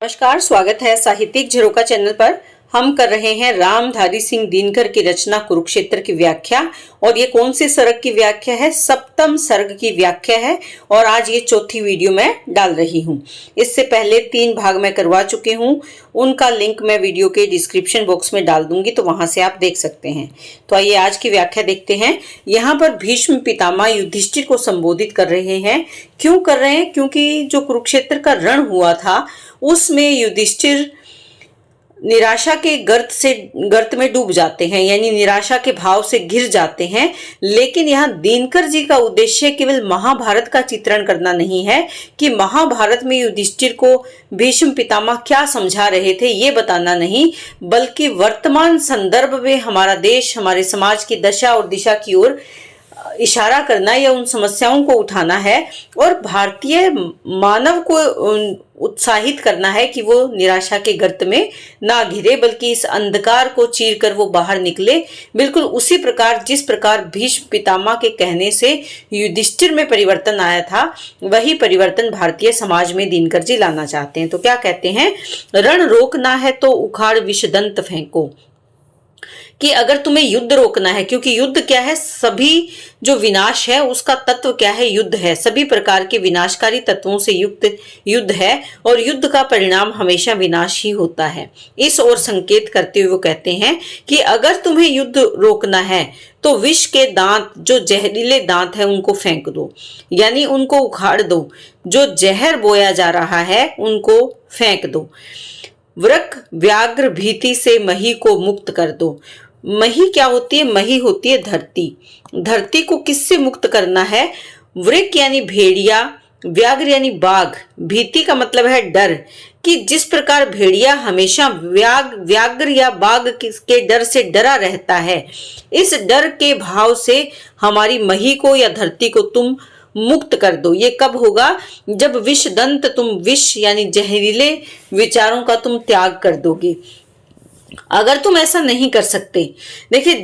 नमस्कार, स्वागत है साहित्यिक झरोका चैनल पर। हम कर रहे हैं रामधारी सिंह दिनकर की रचना कुरुक्षेत्र की व्याख्या। और ये कौन से सर्ग की व्याख्या है? सप्तम सर्ग की व्याख्या है और आज ये चौथी वीडियो मैं डाल रही हूँ। इससे पहले 3 भाग मैं करवा चुकी हूँ, उनका लिंक मैं वीडियो के डिस्क्रिप्शन बॉक्स में डाल दूंगी, तो वहां से आप देख सकते हैं। तो आइए आज की व्याख्या देखते हैं। यहाँ पर भीष्म पितामह युधिष्ठिर को संबोधित कर रहे हैं। क्यों कर रहे हैं? क्योंकि जो कुरुक्षेत्र का रण हुआ था उसमें युधिष्ठिर निराशा के गर्त में डूब जाते हैं, यानी निराशा के भाव से घिर जाते हैं। लेकिन यहाँ दिनकर जी का उद्देश्य केवल महाभारत का चित्रण करना नहीं है कि महाभारत में युधिष्ठिर को भीष्म पितामह क्या समझा रहे थे ये बताना नहीं, बल्कि वर्तमान संदर्भ में हमारा देश, हमारे समाज की दशा और दिशा की ओर इशारा करना या उन समस्याओं को उठाना है और भारतीय मानव को उत्साहित करना है कि वो निराशा के गर्त में ना घिरे, बल्कि इस अंधकार को चीरकर वो बाहर निकले। बिल्कुल उसी प्रकार जिस प्रकार भीष्म पितामह के कहने से युधिष्ठिर में परिवर्तन आया था, वही परिवर्तन भारतीय समाज में दिनकर जी लाना चाहते हैं। तो क्या कहते हैं? रण रोकना है तो उखाड़ विषदंत फेंको, कि अगर तुम्हें युद्ध रोकना है, क्योंकि युद्ध क्या है? सभी जो विनाश है उसका तत्व क्या है? युद्ध है। सभी प्रकार के विनाशकारी तत्वों से युक्त युद्ध है और युद्ध का परिणाम हमेशा विनाश ही होता है। इस ओर संकेत करते हुए वो कहते हैं कि अगर तुम्हें युद्ध रोकना है तो विष के दांत, जो जहरीले दांत है, उनको फेंक दो, यानी उनको उखाड़ दो। जो जहर बोया जा रहा है उनको फेंक दो। वृक व्याघ्र भीति से मही को मुक्त कर दो। मही क्या होती है? मही होती है धरती। धरती को किससे मुक्त करना है? वृक यानी भेड़िया, व्याघ्र यानी बाघ, भीति का मतलब है डर, कि जिस प्रकार भेड़िया हमेशा व्याघ्र या बाघ के डर से डरा रहता है, इस डर के भाव से हमारी मही को या धरती को तुम मुक्त कर दो। ये कब होगा? जब विषदंत, तुम विष यानी जहरीले विचारों का तुम त्याग कर दोगे। अगर तुम ऐसा नहीं कर सकते, देखिए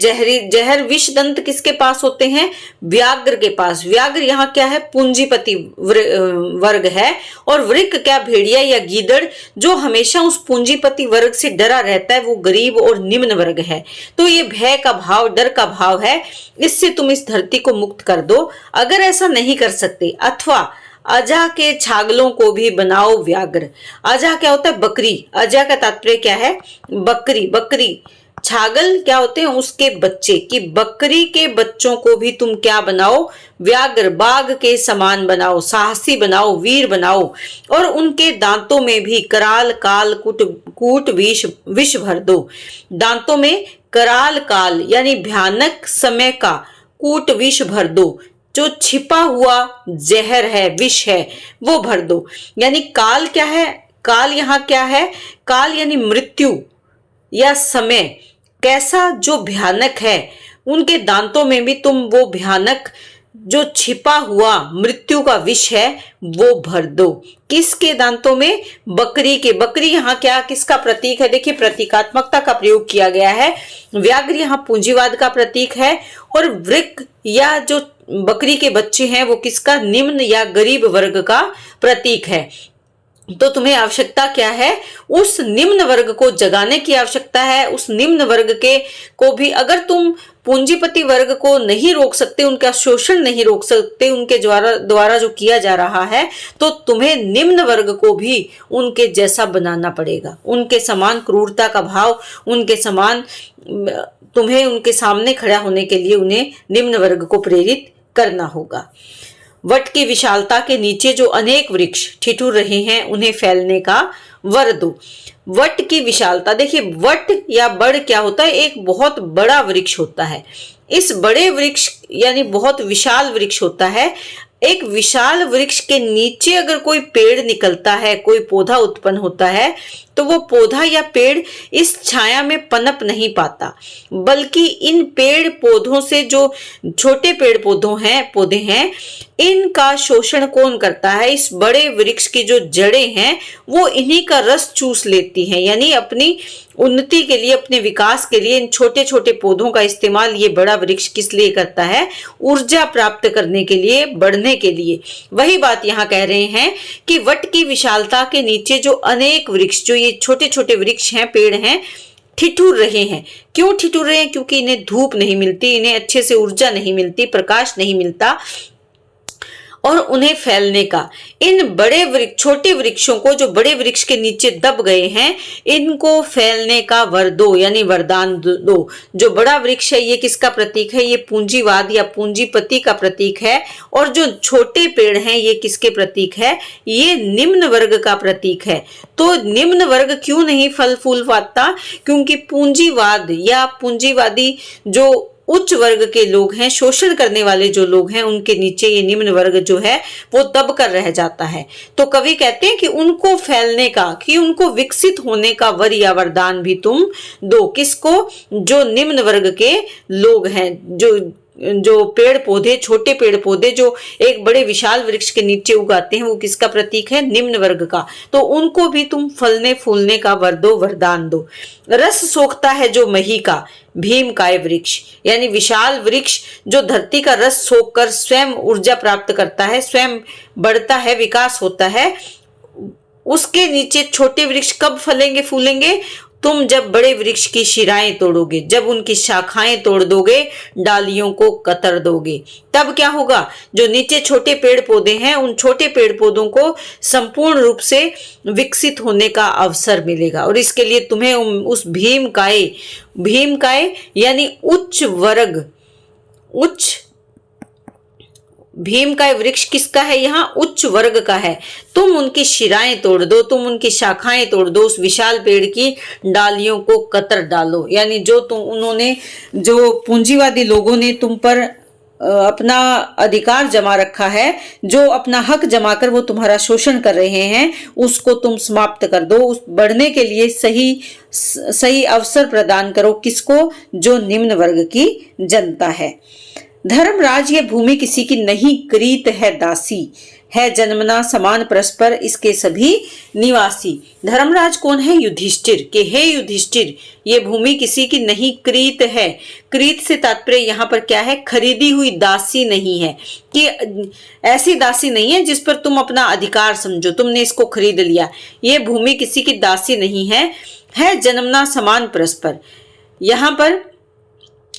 जहर विष दंत किसके पास होते हैं? व्याघ्र के पास। व्याघ्र यहाँ क्या है? पूंजीपति वर्ग है। और वृक क्या? भेड़िया या गीदड़, जो हमेशा उस पूंजीपति वर्ग से डरा रहता है, वो गरीब और निम्न वर्ग है। तो ये भय का भाव, डर का भाव है, इससे तुम इस धरती को मुक्त कर दो। अगर ऐसा नहीं कर सकते, अथवा अजा के छागलों को भी बनाओ व्याघ्र। अजा क्या होता है? बकरी। अजा का तात्पर्य क्या है? बकरी। बकरी छागल क्या होते हैं? उसके बच्चे, कि बकरी के बच्चों को भी तुम क्या बनाओ? व्याघ्र, बाघ के समान बनाओ, साहसी बनाओ, वीर बनाओ। और उनके दांतों में भी कराल काल कूट विष भर दो। दांतों में कराल काल यानी भयानक समय का कूट विष भर दो। जो छिपा हुआ जहर है, विष है, वो भर दो। यानी काल क्या है? काल यहाँ क्या है? काल यानी मृत्यु या समय, कैसा? जो भयानक है, उनके दांतों में भी तुम वो भयानक जो छिपा हुआ मृत्यु का विष है वो भर दो। किसके दांतों में? बकरी के। बकरी यहाँ क्या, किसका प्रतीक है? देखिए प्रतीकात्मकता का प्रयोग किया गया है। व्याघ्र यहाँ पूंजीवाद का प्रतीक है और वृक या जो बकरी के बच्चे हैं वो किसका? निम्न या गरीब वर्ग का प्रतीक है। तो तुम्हें आवश्यकता क्या है? उस निम्न वर्ग को जगाने की आवश्यकता है। उस निम्न वर्ग के को भी, अगर तुम पूंजीपति वर्ग को नहीं रोक सकते, उनका शोषण नहीं रोक सकते, उनके द्वारा जो किया जा रहा है, तो तुम्हें निम्न वर्ग को भी उनके जैसा बनाना पड़ेगा। उनके समान क्रूरता का भाव, उनके समान तुम्हें उनके सामने खड़ा होने के लिए उन्हें निम्न वर्ग को प्रेरित करना होगा। वट की विशालता के नीचे जो अनेक वृक्ष ठिठुर रहे हैं, उन्हें फैलने का वर दो। वट की विशालता, देखिए वट या बड़ क्या होता है? एक बहुत बड़ा वृक्ष होता है। इस बड़े वृक्ष यानी बहुत विशाल वृक्ष होता है। एक विशाल वृक्ष के नीचे अगर कोई पेड़ निकलता है, कोई पौधा उत्पन्न होता है, तो वो पौधा या पेड़ इस छाया में पनप नहीं पाता, बल्कि इन पेड़ पौधों से जो छोटे पेड़ पौधे हैं इनका शोषण कौन करता है? इस बड़े वृक्ष की जो जड़ें हैं वो इन्हीं का रस चूस लेती हैं। यानी अपनी उन्नति के लिए, अपने विकास के लिए इन छोटे छोटे पौधों का इस्तेमाल ये बड़ा वृक्ष किस लिए करता है? ऊर्जा प्राप्त करने के लिए, बढ़ने के लिए। वही बात यहाँ कह रहे हैं कि वट की विशालता के नीचे जो अनेक वृक्ष, जो ये छोटे छोटे वृक्ष हैं, पेड़ हैं, ठिठुर रहे हैं। क्यों ठिठुर रहे हैं? क्योंकि इन्हें धूप नहीं मिलती, इन्हें अच्छे से ऊर्जा नहीं मिलती, प्रकाश नहीं मिलता और उन्हें फैलने का। इन बड़े वृक्ष, छोटे वृक्षों को जो बड़े वृक्ष के नीचे दब गए हैं, इनको फैलने का वर दो, यानी वरदान दो। जो बड़ा वृक्ष है ये किसका प्रतीक है? ये पूंजीवाद या पूंजीपति का प्रतीक है। और जो छोटे पेड़ हैं ये किसके प्रतीक है? ये निम्न वर्ग का प्रतीक है। तो निम्न वर्ग क्यों नहीं फल फूल पाता? क्योंकि पूंजीवाद या पूंजीवादी जो उच्च वर्ग के लोग हैं, शोषण करने वाले जो लोग हैं, उनके नीचे ये निम्न वर्ग जो है वो दब कर रह जाता है। तो कवि कहते हैं कि उनको फैलने का, कि उनको विकसित होने का वर या वरदान भी तुम दो। किसको? जो निम्न वर्ग के लोग हैं, जो पेड़ पौधे, छोटे पेड़ पौधे जो एक बड़े विशाल वृक्ष के नीचे उगाते हैं, वो किसका प्रतीक है? निम्न वर्ग का। तो उनको भी तुम फलने फूलने का वर दो, वरदान दो। रस सोखता है जो मही का, भीमकाय वृक्ष, यानी विशाल वृक्ष जो धरती का रस सोखकर स्वयं ऊर्जा प्राप्त करता है, स्वयं बढ़ता है, विकास होता है, उसके नीचे छोटे वृक्ष कब फलेंगे फूलेंगे? तुम जब बड़े वृक्ष की शिराएं तोड़ोगे, जब उनकी शाखाएं तोड़ दोगे, डालियों को कतर दोगे, तब क्या होगा? जो नीचे छोटे पेड़ पौधे हैं, उन छोटे पेड़ पौधों को संपूर्ण रूप से विकसित होने का अवसर मिलेगा। और इसके लिए तुम्हें उस भीमकाय यानी उच्च वर्ग, भीम का वृक्ष किसका है? यहाँ उच्च वर्ग का है। तुम उनकी शिराएं तोड़ दो, तुम उनकी शाखाएं तोड़ दो, उस विशाल पेड़ की डालियों को कतर डालो। यानी जो पूंजीवादी लोगों ने तुम पर अपना अधिकार जमा रखा है, जो अपना हक जमा कर वो तुम्हारा शोषण कर रहे हैं, उसको तुम समाप्त कर दो। उस बढ़ने के लिए सही अवसर प्रदान करो। किसको? जो निम्न वर्ग की जनता है। धर्मराज ये भूमि किसी की नहीं, क्रीत है दासी, है जन्मना समान परस्पर इसके सभी निवासी। धर्मराज कौन है? युधिष्ठिर। के हे युधिष्ठिर, ये भूमि किसी की नहीं, क्रीत है। क्रीत से तात्पर्य यहाँ पर क्या है? खरीदी हुई दासी नहीं है, कि ऐसी दासी नहीं है जिस पर तुम अपना अधिकार समझो, तुमने इसको खरीद लिया। ये भूमि किसी की दासी नहीं है जन्मना समान परस्पर। यहाँ पर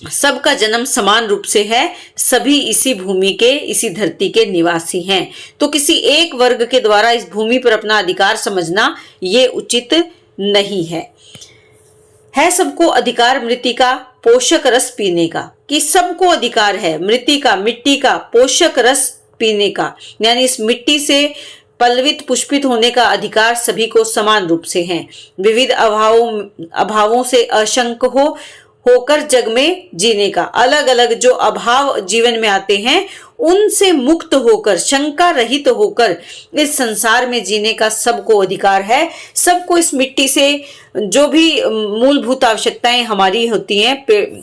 सबका जन्म समान रूप से है, सभी इसी भूमि के, इसी धरती के निवासी हैं। तो किसी एक वर्ग के द्वारा इस भूमि पर अपना अधिकार समझना ये उचित नहीं है सबको अधिकार मृतिका पोषक रस पीने का, कि सबको अधिकार है मृतिका, मिट्टी का, पोषक रस पीने का, यानी इस मिट्टी से पल्लवित पुष्पित होने का अधिकार सभी को समान रूप से है। विविध अभावों से अशंक होकर जग में जीने का, अलग अलग जो अभाव जीवन में आते हैं उनसे मुक्त होकर, शंका रहित होकर इस संसार में जीने का सबको अधिकार है। सबको इस मिट्टी से जो भी मूलभूत आवश्यकताएं हमारी होती हैं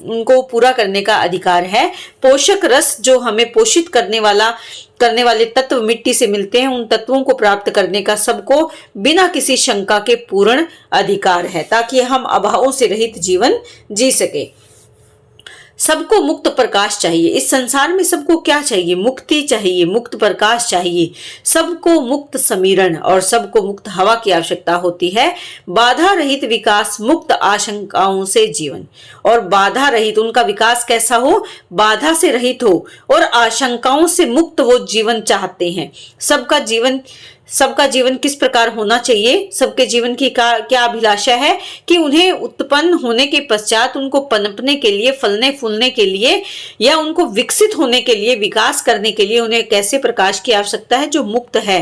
उनको पूरा करने का अधिकार है। पोषक रस जो हमें पोषित करने वाले तत्व मिट्टी से मिलते हैं, उन तत्वों को प्राप्त करने का सबको बिना किसी शंका के पूर्ण अधिकार है, ताकि हम अभावों से रहित जीवन जी सके। सबको मुक्त प्रकाश चाहिए। इस संसार में सबको क्या चाहिए? मुक्ति चाहिए, मुक्त प्रकाश चाहिए, सबको मुक्त समीरण और सबको मुक्त हवा की आवश्यकता होती है। बाधा रहित विकास, मुक्त आशंकाओं से जीवन, और बाधा रहित उनका विकास कैसा हो? बाधा से रहित हो और आशंकाओं से मुक्त वो जीवन चाहते हैं। सबका जीवन किस प्रकार होना चाहिए? सबके जीवन की क्या अभिलाषा है कि उन्हें उत्पन्न होने के पश्चात उनको पनपने के लिए, फलने फूलने के लिए, या उनको विकसित होने के लिए, विकास करने के लिए उन्हें कैसे प्रकाश की आवश्यकता है? जो मुक्त है।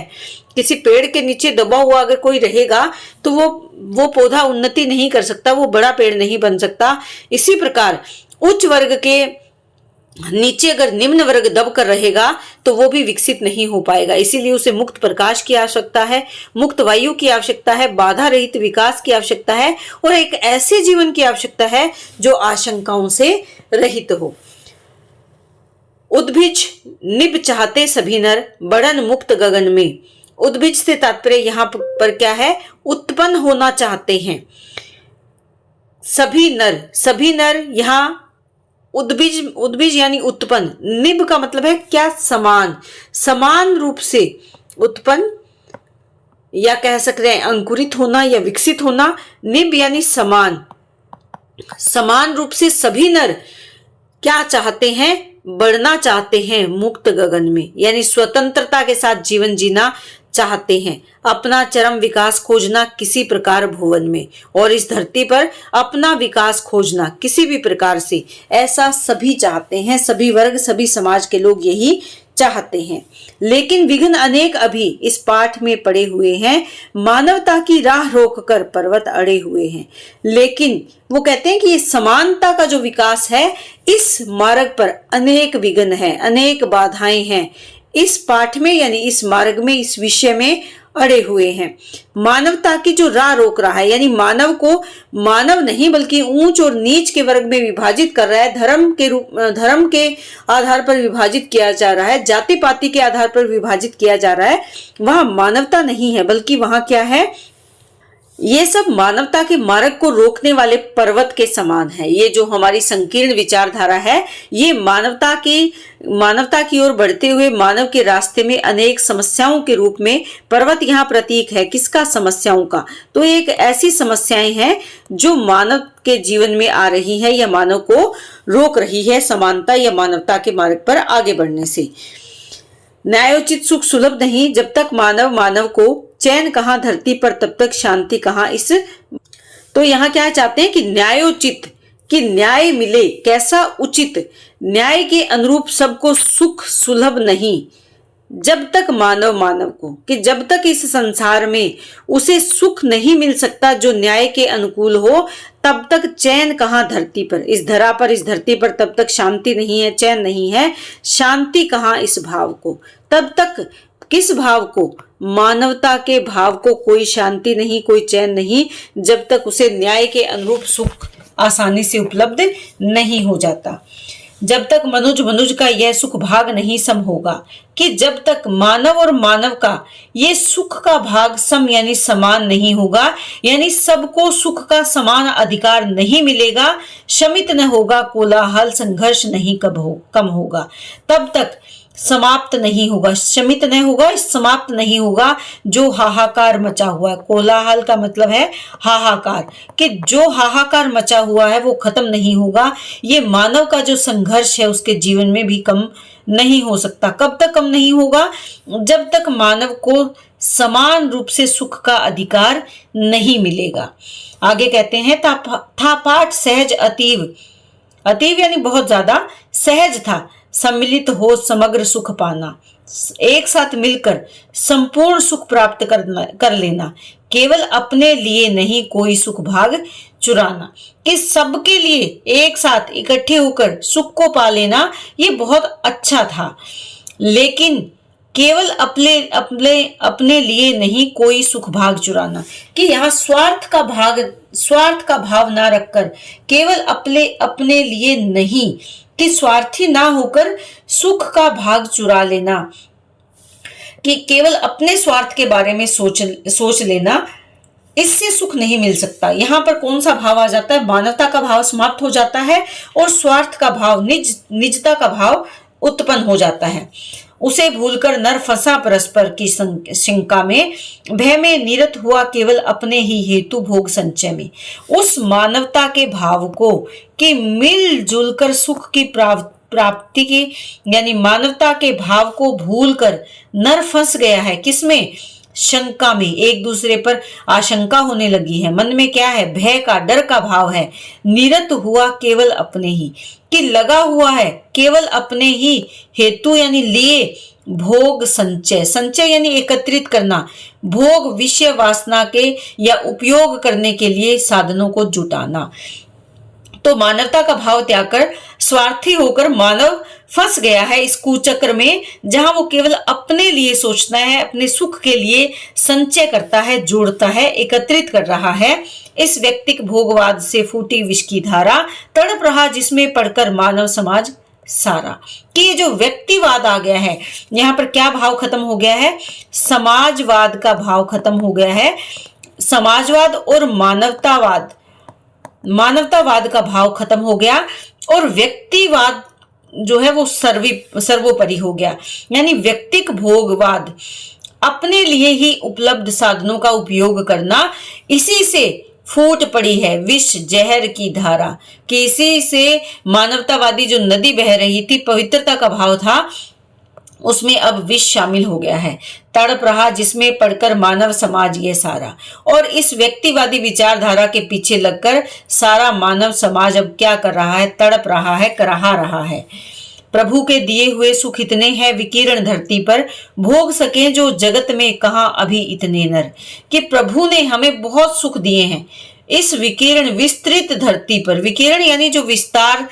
किसी पेड़ के नीचे दबा हुआ अगर कोई रहेगा तो वो पौधा उन्नति नहीं कर सकता, वो बड़ा पेड़ नहीं बन सकता। इसी प्रकार उच्च वर्ग के नीचे अगर निम्न वर्ग दब कर रहेगा तो वो भी विकसित नहीं हो पाएगा। इसीलिए उसे मुक्त प्रकाश की आवश्यकता है, मुक्त वायु की आवश्यकता है, बाधा रहित विकास की आवश्यकता है और एक ऐसे जीवन की आवश्यकता है जो आशंकाओं से रहित हो। उद्भिज निब चाहते सभी नर, बढ़न मुक्त गगन में। उद्भिज से तात्पर्य यहाँ पर क्या है? उत्पन्न होना चाहते हैं सभी नर यहाँ उद्भिज यानी उत्पन्न, निब का मतलब है क्या? समान रूप से उत्पन्न, या कह सकते हैं अंकुरित होना या विकसित होना। निब यानी समान रूप से सभी नर क्या चाहते हैं? बढ़ना चाहते हैं मुक्त गगन में, यानी स्वतंत्रता के साथ जीवन जीना चाहते हैं, अपना चरम विकास खोजना किसी प्रकार भुवन में, और इस धरती पर अपना विकास खोजना किसी भी प्रकार से, ऐसा सभी चाहते हैं। सभी वर्ग, सभी समाज के लोग यही चाहते हैं। लेकिन विघ्न अनेक अभी इस पाठ में पड़े हुए हैं, मानवता की राह रोककर पर्वत अड़े हुए हैं। लेकिन वो कहते हैं कि ये समानता का जो विकास है, इस मार्ग पर अनेक विघ्न है, अनेक बाधाएं हैं इस पाठ में, यानी इस मार्ग में, इस विषय में अड़े हुए हैं। मानवता की जो राह रोक रहा है, यानी मानव को मानव नहीं बल्कि ऊंच और नीच के वर्ग में विभाजित कर रहा है, धर्म के आधार पर विभाजित किया जा रहा है, जाति पाति के आधार पर विभाजित किया जा रहा है। वहां मानवता नहीं है, बल्कि वहां क्या है? ये सब मानवता के मार्ग को रोकने वाले पर्वत के समान है। ये जो हमारी संकीर्ण विचारधारा है, ये मानवता की ओर बढ़ते हुए मानव के रास्ते में अनेक समस्याओं के रूप में पर्वत यहाँ प्रतीक है। किसका? समस्याओं का। तो एक ऐसी समस्याएं हैं जो मानव के जीवन में आ रही है या मानव को रोक रही है समानता या मानवता के मार्ग पर आगे बढ़ने से। न्यायोचित सुख सुलभ नहीं, जब तक मानव को चैन कहाँ धरती पर तब तक शांति कहाँ। तो यहाँ क्या चाहते हैं कि न्यायोचित, कि न्याय मिले, कैसा? उचित न्याय के अनुरूप सबको सुख सुलभ नहीं, जब तक मानव को, कि जब तक इस संसार में उसे सुख नहीं मिल सकता जो न्याय के अनुकूल हो, तब तक चैन कहाँ धरती पर, इस धरती पर तब तक शांति नहीं है, चैन नहीं है। शांति कहाँ इस भाव को? तब तक किस भाव को? मानवता के भाव को कोई शांति नहीं, कोई चैन नहीं, जब तक उसे न्याय के अनुरूप सुख आसानी से उपलब्ध नहीं हो जाता। जब तक मनुज का यह सुख भाग नहीं सम होगा, कि जब तक मानव और मानव का ये सुख का भाग सम यानी समान नहीं होगा, यानी सबको सुख का समान अधिकार नहीं मिलेगा, शमित न होगा कोलाहल, संघर्ष नहीं कम होगा, तब तक समाप्त नहीं होगा, शमित नहीं होगा, समाप्त नहीं होगा जो हाहाकार मचा हुआ है। कोलाहल का मतलब है हाहाकार, कि जो हाहाकार मचा हुआ है वो खत्म नहीं होगा। ये मानव का जो संघर्ष है उसके जीवन में भी कम नहीं हो सकता। कब तक कम नहीं होगा? जब तक मानव को समान रूप से सुख का अधिकार नहीं मिलेगा। आगे कहते हैं, था पाठ सहज अतीव यानी बहुत ज्यादा, सहज था सम्मिलित हो समग्र सुख पाना, एक साथ मिलकर संपूर्ण सुख प्राप्त कर लेना, केवल अपने लिए नहीं कोई सुख भाग चुराना, कि सबके लिए एक साथ इकट्ठे होकर सुख को पा लेना, ये बहुत अच्छा था। लेकिन केवल अपने लिए नहीं कोई सुख भाग चुराना, कि यहाँ स्वार्थ का भाव ना रखकर केवल अपने लिए नहीं, कि स्वार्थी ना होकर सुख का भाग चुरा लेना, कि केवल अपने स्वार्थ के बारे में सोच लेना, इससे सुख नहीं मिल सकता। यहाँ पर कौन सा भाव आ जाता है? मानवता का भाव समाप्त हो जाता है और स्वार्थ का भाव, निजता का भाव उत्पन्न हो जाता है। उसे भूलकर नर फंसा परस्पर की शंका में, भय में निरत हुआ केवल अपने ही हेतु भोग संचय में। उस मानवता के भाव को कि मिलजुल कर सुख की प्राप्ति की, यानी मानवता के भाव को भूलकर नर फंस गया है। किसमें? शंका में, एक दूसरे पर आशंका होने लगी है। मन में क्या है? भय का, डर का भाव है। निरत हुआ केवल अपने ही, कि लगा हुआ है केवल अपने ही हेतु यानी लिए, भोग संचय यानी एकत्रित करना, भोग विषय वासना के या उपयोग करने के लिए साधनों को जुटाना, तो मानवता का भाव त्याग कर स्वार्थी होकर मानव फंस गया है इस कुचक्र में, जहां वो केवल अपने लिए सोचता है, अपने सुख के लिए संचय करता है, जोड़ता है, एकत्रित कर रहा है। इस व्यक्तिक भोगवाद से फूटी विष की धारा, तड़प रहा जिसमें पढ़कर मानव समाज सारा। कि ये जो व्यक्तिवाद आ गया है, यहाँ पर क्या भाव खत्म हो गया है? समाजवाद का भाव खत्म हो गया है। समाजवाद और मानवतावाद का भाव खत्म हो गया और व्यक्तिवाद जो है वो सर्वोपरि हो गया। यानी व्यक्तिक भोगवाद, अपने लिए ही उपलब्ध साधनों का उपयोग करना, इसी से फूट पड़ी है विष जहर की धारा। कि इसी से मानवतावादी जो नदी बह रही थी, पवित्रता का भाव था, उसमें अब विष शामिल हो गया है। तड़प रहा जिसमें पढ़कर मानव समाज ये सारा। और इस व्यक्तिवादी विचारधारा के पीछे लगकर सारा मानव समाज अब क्या कर रहा है? तड़प रहा है, कराहा रहा है। प्रभु के दिए हुए सुख इतने हैं विकीर्ण धरती पर, भोग सके जो जगत में कहां अभी इतने नर। कि प्रभु ने हमें बहुत सुख दिए हैं इस विकीर्ण विस्तृत धरती पर। विकीर्ण यानी जो विस्तार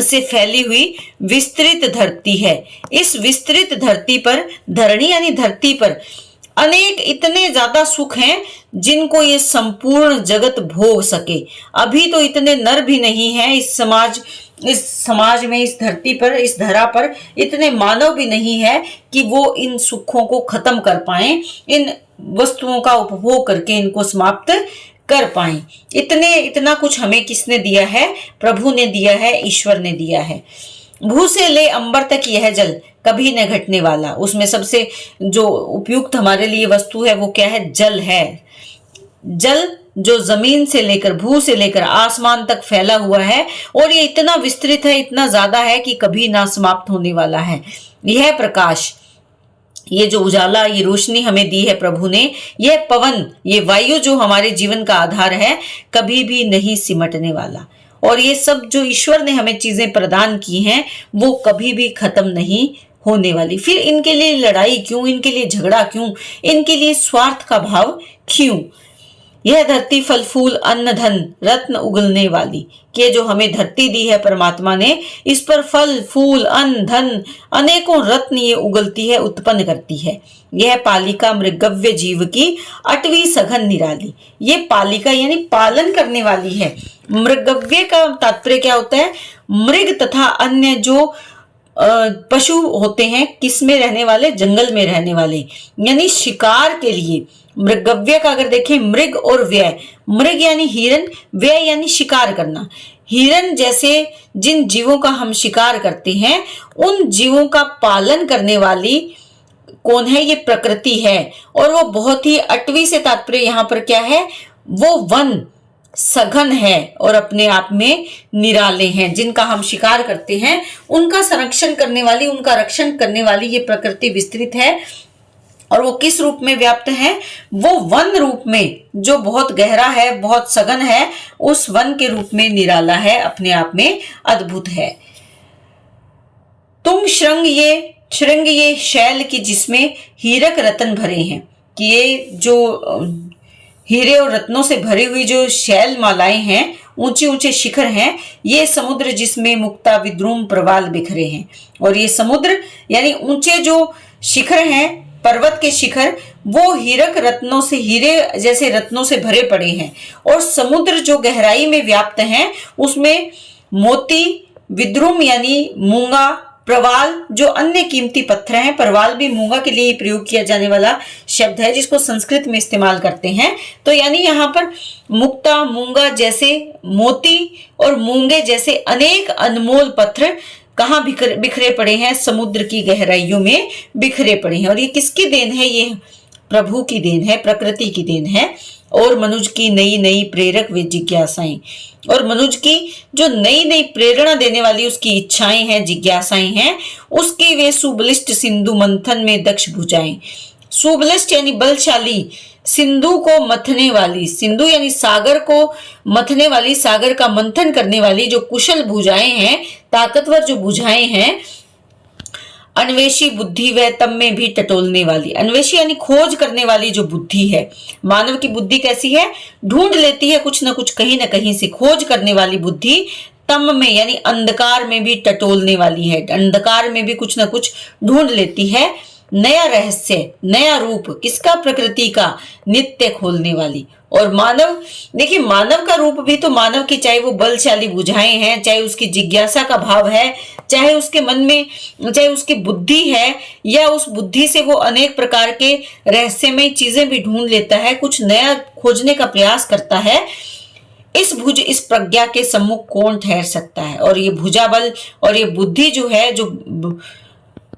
से फैली हुई विस्तृत धरती है। इस विस्तृत धरती पर, धरणी यानी धरती पर, अनेक इतने ज्यादा सुख हैं जिनको ये संपूर्ण जगत भोग सके। अभी तो इतने नर भी नहीं है इस समाज में, इस धरती पर, इस धरा पर इतने मानव भी नहीं है कि वो इन सुखों को खत्म कर पाए, इन वस्तुओं का उपभोग करके इनको समाप्त कर पाए। इतना कुछ हमें किसने दिया है? प्रभु ने दिया है, ईश्वर ने दिया है। भू से ले अंबर तक यह जल कभी न घटने वाला। उसमें सबसे जो उपयुक्त हमारे लिए वस्तु है वो क्या है? जल है। जल जो जमीन से लेकर, भू से लेकर आसमान तक फैला हुआ है और ये इतना विस्तृत है, इतना ज्यादा है कि कभी ना समाप्त होने वाला है। यह प्रकाश, ये जो उजाला, ये रोशनी हमें दी है प्रभु ने, यह पवन, ये वायु जो हमारे जीवन का आधार है, कभी भी नहीं सिमटने वाला। और ये सब जो ईश्वर ने हमें चीजें प्रदान की हैं वो कभी भी खत्म नहीं होने वाली। फिर इनके लिए लड़ाई क्यों? इनके लिए झगड़ा क्यों? इनके लिए स्वार्थ का भाव क्यों? यह धरती फल फूल अन्न धन रत्न उगलने वाली। कि जो हमें धरती दी है परमात्मा ने, इस पर फल फूल अन्न धन अनेकों रत्न ये उगलती है, उत्पन्न करती है। यह पालिका मृगव्य जीव की अटवी सघन निराली। ये पालिका यानी पालन करने वाली है। मृगव्य का तात्पर्य क्या होता है? मृग तथा अन्य जो पशु होते हैं, किस में रहने वाले? जंगल में रहने वाले, यानी शिकार के लिए। मृगव्य का अगर देखें, मृग और व्यय, मृग यानी हिरन, व्यय यानी शिकार करना। हिरन जैसे जिन जीवों का हम शिकार करते हैं, उन जीवों का पालन करने वाली कौन है? ये प्रकृति है। और वो बहुत ही, अटवी से तात्पर्य यहाँ पर क्या है? वो वन सघन है और अपने आप में निराले हैं। जिनका हम शिकार करते हैं उनका संरक्षण करने वाली, उनका रक्षण करने वाली ये प्रकृति विस्तृत है। और वो किस रूप में व्याप्त है? वो वन रूप में, जो बहुत गहरा है, बहुत सघन है, उस वन के रूप में निराला है, अपने आप में अद्भुत है। तुम श्रृंग ये शैल की जिसमें हीरक रतन भरे हैं। कि ये जो हीरे और रत्नों से भरी हुई जो शैल मालाएं हैं, ऊंचे ऊंचे शिखर हैं, ये समुद्र जिसमें मुक्ता विद्रुम प्रवाल बिखरे हैं। और ये समुद्र यानी ऊंचे जो शिखर हैं, पर्वत के शिखर, वो हीरक रत्नों से, हीरे जैसे रत्नों से भरे पड़े हैं। और समुद्र जो गहराई में व्याप्त हैं, उसमें मोती, विद्रुम यानी मूंगा, प्रवाल जो अन्य कीमती पत्थर हैं। प्रवाल भी मूंगा के लिए प्रयोग किया जाने वाला शब्द है, जिसको संस्कृत में इस्तेमाल करते हैं। तो यानी यहाँ पर मुक्ता, मूंगा जैसे, मोती और मूंगे जैसे अनेक अनमोल पत्थर कहाँ बिखरे पड़े हैं? समुद्र की गहराइयों में बिखरे पड़े हैं। और ये किसकी देन है? ये प्रभु की देन है, प्रकृति की देन है। और मनुज की नई नई प्रेरक वे जिज्ञासाएं, और मनुज की जो नई नई प्रेरणा देने वाली उसकी इच्छाएं हैं, जिज्ञासाएं हैं, उसकी वे सुबलिष्ट सिंधु मंथन में दक्ष भुजाएं। सुबलिष्ट यानी बलशाली, सिंधु को मथने वाली, सिंधु यानी सागर को मथने वाली, सागर का मंथन करने वाली जो कुशल भुजाएं हैं, ताकतवर जो भुजाएं हैं। अन्वेषी बुद्धि वह तम में भी टटोलने वाली। अन्वेषी यानी खोज करने वाली जो बुद्धि है। मानव की बुद्धि कैसी है? ढूंढ लेती है कुछ ना कुछ, कहीं ना कहीं से खोज करने वाली बुद्धि तम में यानी अंधकार में भी टटोलने वाली है, अंधकार में भी कुछ ना कुछ ढूंढ लेती है। नया रहस्य, नया रूप किसका? प्रकृति का, नित्य खोलने वाली। और मानव, देखिए मानव का रूप भी तो मानव की, चाहे वो बलशाली बुझाएं हैं, चाहे उसकी जिज्ञासा का भाव है, चाहे उसके मन में, चाहे उसकी बुद्धि है, या उस बुद्धि से वो अनेक प्रकार के रहस्यमय चीजें भी ढूंढ लेता है, कुछ नया खोजने का प्रयास करता है। इस भुज, इस प्रज्ञा के सम्मुख कौन ठहर सकता है? और ये भुजाबल और ये बुद्धि जो है, जो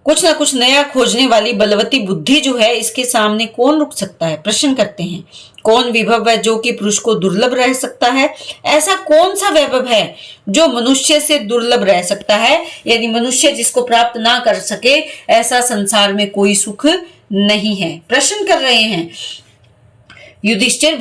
कुछ ना कुछ नया खोजने वाली बलवती बुद्धि जो है, इसके सामने कौन रुक सकता है? प्रश्न करते हैं। कौन विभव है जो कि पुरुष को दुर्लभ रह सकता है? ऐसा कौन सा वैभव है जो मनुष्य से दुर्लभ रह सकता है? यानी मनुष्य जिसको प्राप्त ना कर सके, ऐसा संसार में कोई सुख नहीं है। प्रश्न कर रहे हैं। युधिष्ठिर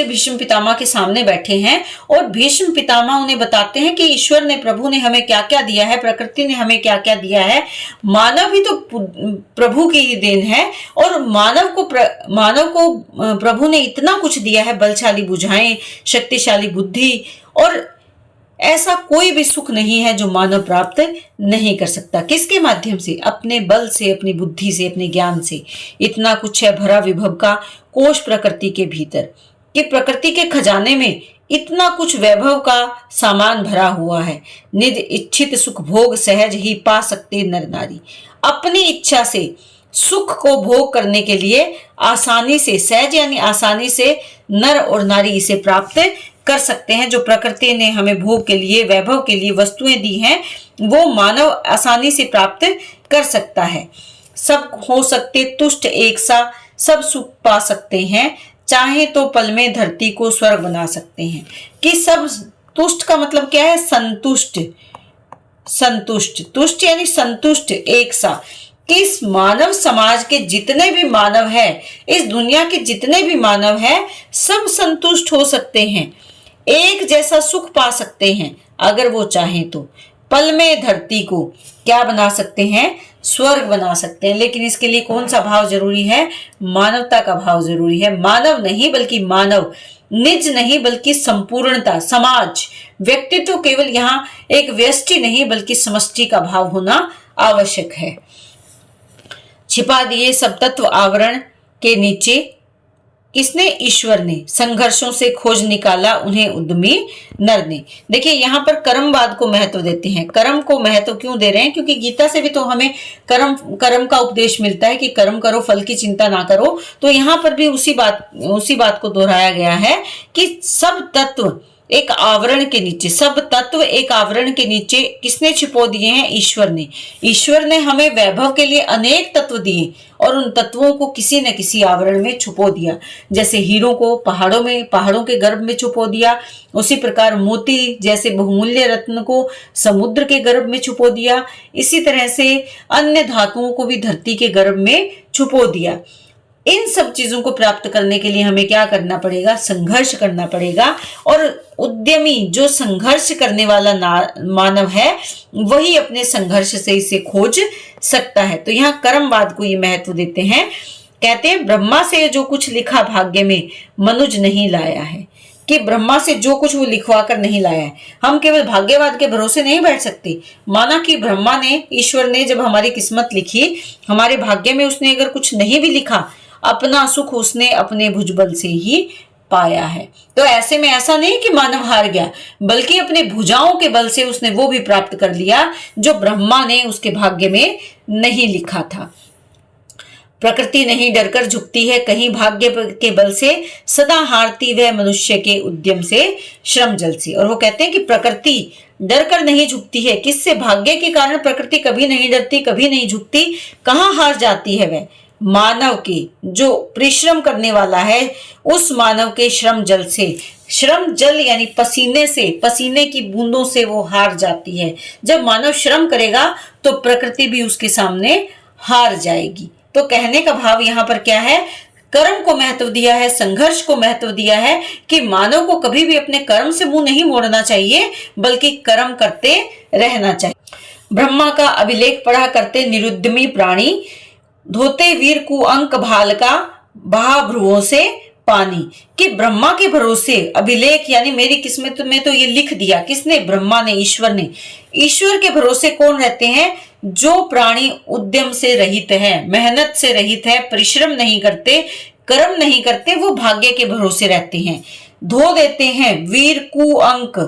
भीष्म पितामह के सामने बैठे हैं और भीष्म पितामह उन्हें बताते हैं कि ईश्वर ने, प्रभु ने हमें क्या क्या दिया है, प्रकृति ने हमें क्या क्या दिया है। मानव ही तो प्रभु की ही देन है, और मानव को प्रभु ने इतना कुछ दिया है, बलशाली भुजाएं, शक्तिशाली बुद्धि, और ऐसा कोई भी सुख नहीं है जो मानव प्राप्त नहीं कर सकता। किसके माध्यम से? अपने बल से, अपनी बुद्धि से, अपने ज्ञान से। इतना कुछ है भरा विभव का कोश प्रकृति के भीतर, कि प्रकृति के खजाने में इतना कुछ वैभव का सामान भरा हुआ है। निज इच्छित सुख भोग सहज ही पा सकते नर नारी। अपनी इच्छा से सुख को भोग करने के लिए आसानी से, सहज यानी आसानी से, नर और नारी इसे प्राप्त कर सकते हैं। जो प्रकृति ने हमें भोग के लिए, वैभव के लिए वस्तुएं दी हैं, वो मानव आसानी से प्राप्त कर सकता है। सब हो सकते तुष्ट एक सा, सब सुख पा सकते हैं, चाहे तो पल में धरती को स्वर्ग बना सकते हैं। कि सब तुष्ट का मतलब क्या है? संतुष्ट, संतुष्ट, तुष्ट यानी संतुष्ट, एक सा। कि इस मानव समाज के जितने भी मानव है, इस दुनिया के जितने भी मानव है, सब संतुष्ट हो सकते हैं, एक जैसा सुख पा सकते हैं अगर वो चाहें तो। पल में धरती को क्या बना सकते हैं? स्वर्ग बना सकते हैं। लेकिन इसके लिए कौन सा भाव जरूरी है? मानवता का भाव जरूरी है। मानव नहीं बल्कि मानव, निज नहीं बल्कि संपूर्णता, समाज, व्यक्तित्व केवल यहाँ एक व्यष्टि नहीं बल्कि समष्टि का भाव होना आवश्यक है। छिपा दिए सब तत्व आवरण के नीचे किसने? ईश्वर ने। संघर्षों से खोज निकाला उन्हें उद्यमी नर ने। देखिए यहाँ पर कर्मवाद को महत्व देते हैं। कर्म को महत्व क्यों दे रहे हैं? क्योंकि गीता से भी तो हमें कर्म का उपदेश मिलता है कि कर्म करो, फल की चिंता ना करो। तो यहाँ पर भी उसी बात को दोहराया गया है कि सब तत्व एक आवरण के नीचे, सब तत्व एक आवरण के नीचे किसने छिपो दिए हैं? ईश्वर ने। ईश्वर ने हमें वैभव के लिए अनेक तत्व दिए और उन तत्वों को किसी न किसी आवरण में छुपो दिया। जैसे हीरों को पहाड़ों के गर्भ में छुपो दिया, उसी प्रकार मोती जैसे बहुमूल्य रत्न को समुद्र के गर्भ में छुपो दिया। इसी तरह से अन्य धातुओं को भी धरती के गर्भ में छुपो दिया। इन सब चीजों को प्राप्त करने के लिए हमें क्या करना पड़ेगा? संघर्ष करना पड़ेगा। और उद्यमी, जो संघर्ष करने वाला मानव है, वही अपने संघर्ष से इसे खोज सकता है। तो यहाँ कर्मवाद को ये महत्व देते हैं। कहते हैं ब्रह्मा से जो कुछ लिखा भाग्य में मनुज नहीं लाया है। कि ब्रह्मा से जो कुछ वो लिखवा कर नहीं लाया है। हम केवल भाग्यवाद के भरोसे नहीं बैठ सकते। माना कि ब्रह्मा ने, ईश्वर ने जब हमारी किस्मत लिखी, हमारे भाग्य में उसने अगर कुछ नहीं भी लिखा, अपना सुख उसने अपने भुजबल से ही पाया है। तो ऐसे में ऐसा नहीं कि मानव हार गया, बल्कि अपने भुजाओं के बल से उसने वो भी प्राप्त कर लिया जो ब्रह्मा ने उसके भाग्य में नहीं लिखा था। प्रकृति नहीं डरकर झुकती है कहीं भाग्य के बल से, सदा हारती वह मनुष्य के उद्यम से, श्रम जल से। और वो कहते हैं कि प्रकृति डरकर नहीं झुकती है। किससे? भाग्य के कारण प्रकृति कभी नहीं डरती, कभी नहीं झुकती। कहाँ हार जाती है वह? मानव के, जो परिश्रम करने वाला है, उस मानव के श्रम जल से। श्रम जल यानी पसीने से, पसीने की बूंदों से वो हार जाती है। जब मानव श्रम करेगा तो प्रकृति भी उसके सामने हार जाएगी। तो कहने का भाव यहाँ पर क्या है? कर्म को महत्व दिया है, संघर्ष को महत्व दिया है कि मानव को कभी भी अपने कर्म से मुंह नहीं मोड़ना चाहिए, बल्कि कर्म करते रहना चाहिए। ब्रह्मा का अभिलेख पढ़ा करते निरुद्यमी प्राणी, धोते वीर कुअंक भाल का, बहा भ्रुवों से पानी कि ब्रह्मा के भरोसे अभिलेख यानी मेरी किस्मत में तो ये लिख दिया, किसने? ब्रह्मा ने, ईश्वर ने। ईश्वर के भरोसे कौन रहते हैं? जो प्राणी उद्यम से रहित है, मेहनत से रहित है, परिश्रम नहीं करते, कर्म नहीं करते, वो भाग्य के भरोसे रहते हैं। धो देते हैं वीर कुअंक।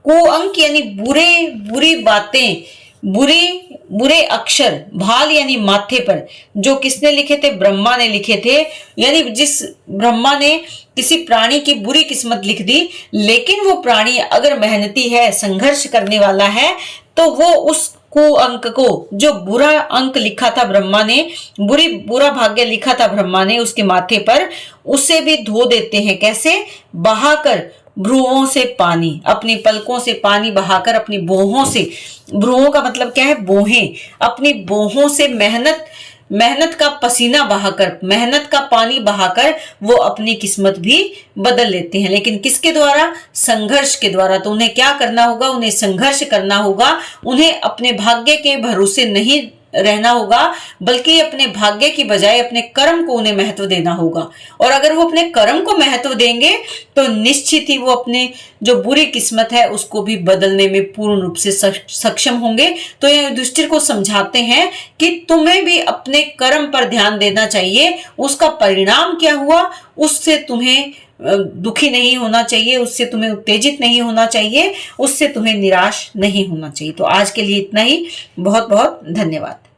कुअंक यानी बुरी बातें, बुरे अक्षर, भाल यानी माथे पर, जो किसने लिखे थे? ब्रह्मा ने लिखे थे। यानी जिस ब्रह्मा ने किसी प्राणी की बुरी किस्मत लिख दी, लेकिन वो प्राणी अगर मेहनती है, संघर्ष करने वाला है, तो वो उस कुअंक को, जो बुरा अंक लिखा था ब्रह्मा ने, बुरा भाग्य लिखा था ब्रह्मा ने उसके माथे पर, उसे भी धो देते हैं। कैसे? बहाकर भ्रुवों से पानी, अपनी पलकों से पानी बहाकर, अपनी बोहों से, भ्रुवों का मतलब क्या है? बोहें, अपनी बोहों से मेहनत का पसीना बहाकर, मेहनत का पानी बहाकर वो अपनी किस्मत भी बदल लेते हैं। लेकिन किसके द्वारा? संघर्ष के द्वारा। तो उन्हें क्या करना होगा? उन्हें संघर्ष करना होगा। उन्हें अपने भाग्य के भरोसे नहीं रहना होगा, बल्कि अपने भाग्य की बजाय अपने कर्म को उन्हें महत्व देना होगा। और अगर वो अपने कर्म को महत्व देंगे तो निश्चित ही वो अपने जो बुरी किस्मत है उसको भी बदलने में पूर्ण रूप से सक्षम होंगे। तो ये युधिष्ठिर को समझाते हैं कि तुम्हें भी अपने कर्म पर ध्यान देना चाहिए। उसका परिणाम क्या हुआ उससे तुम्हें दुखी नहीं होना चाहिए, उससे तुम्हें उत्तेजित नहीं होना चाहिए, उससे तुम्हें निराश नहीं होना चाहिए। तो आज के लिए इतना ही। बहुत बहुत धन्यवाद।